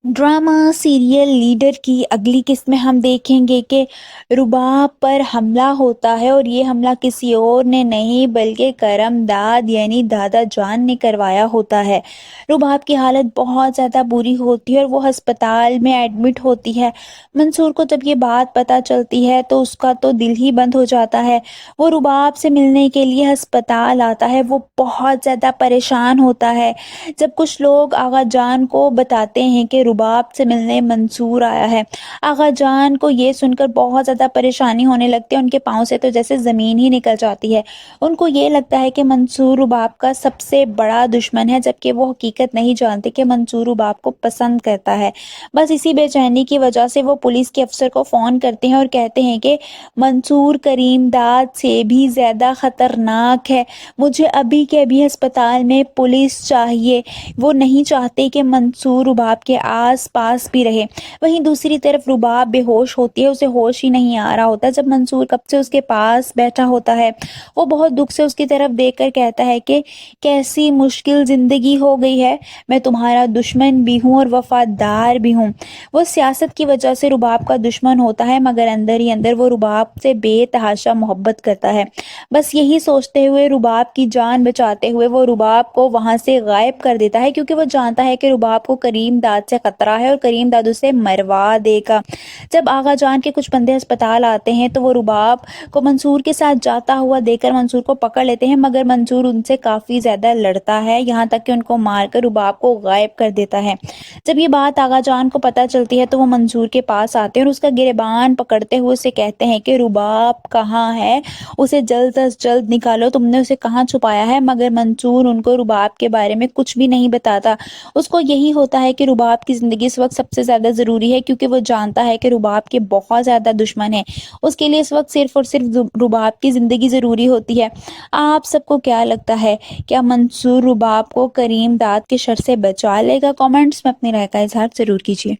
Drama serial leader की अगली किस्त में हम देखेंगे कि रुबाब पर हमला होता है और ये हमला किसी और ने नहीं बल्कि करमदाद यानी दादा जान ने करवाया होता है। रुबाब की हालत बहुत ज़्यादा बुरी होती है और वो अस्पताल में एडमिट होती है। मंसूर को जब ये बात पता चलती है तो उसका तो दिल ही बंद हो जाता है। वो रुबाब से मिलने के लिए अस्पताल आता है। वो बहुत ज़्यादा परेशान होता है। जब कुछ लोग आगा जान को बताते हैं कि रुबाब से मिलने मंसूर आया है, आगा जान को ये सुनकर बहुत ज़्यादा परेशानी होने लगती है। उनके पाँव से तो जैसे ज़मीन ही निकल जाती है। उनको ये लगता है कि मंसूर रुबाब का सबसे बड़ा दुश्मन है, जबकि वो हकीकत नहीं जानते कि मंसूर रुबाब को पसंद करता है। बस इसी बेचैनी की वजह से वो पुलिस के अफसर को फ़ोन करते हैं और कहते हैं कि मंसूर करीमदाद से भी ज़्यादा ख़तरनाक है। मुझे अभी के अभी अस्पताल में पुलिस चाहिए। वो नहीं चाहते कि मंसूर रुबाब के आस-पास भी रहे। वहीं दूसरी तरफ रुबाब बेहोश होती है, उसे होश ही नहीं आ रहा होता जब मंसूर कब से उसके पास बैठा होता है। वो बहुत दुःख से उसकी तरफ देखकर कहता है कि कैसी मुश्किल ज़िंदगी हो गई है, मैं तुम्हारा दुश्मन भी हूँ और वफ़ादार भी हूँ। वो सियासत की वजह से रुबाब का दुश्मन होता है, मगर अंदर ही अंदर वो रुबाब से बेतहाशा मोहब्बत करता है। बस यही सोचते हुए रुबाब की जान बचाते हुए वो रुबाब को वहाँ से गायब कर देता है, क्योंकि वो जानता है कि रुबाब को करीम दाद से खतरा है और करीम दाद उसे मरवा देगा। जब आगा जान के कुछ बंदे अस्पताल आते हैं तो वो रुबाब को मंसूर के साथ जाता हुआ देखकर मंसूर को पकड़ लेते हैं, मगर मंसूर उनसे काफ़ी ज़्यादा लड़ता है, यहाँ तक कि उनको मारकर रुबाब को गायब कर देता है। जब ये बात आगा जान को पता चलती है तो वो मंसूर के पास आते हैं और उसका गिरेबान पकड़ते हुए उसे कहते हैं कि रुबाब कहाँ है, उसे जल्द से जल्द निकालो, तुमने उसे कहाँ छुपाया है। मगर मंसूर उनको रुबाब के बारे में कुछ भी नहीं बताता। उसको यही होता है कि रुबाब की ज़िंदगी इस वक्त सबसे ज़्यादा ज़रूरी है, क्योंकि वो जानता है कि रुबाब के बहुत ज़्यादा दुश्मन हैं। उसके लिए इस वक्त सिर्फ और सिर्फ रुबाब की ज़िंदगी ज़रूरी होती है। आप सबको क्या लगता है, क्या मंसूर रुबाब को करीम दाद के शर से बचा लेगा? कमेंट्स में अपनी राय का इजहार ज़रूर कीजिए।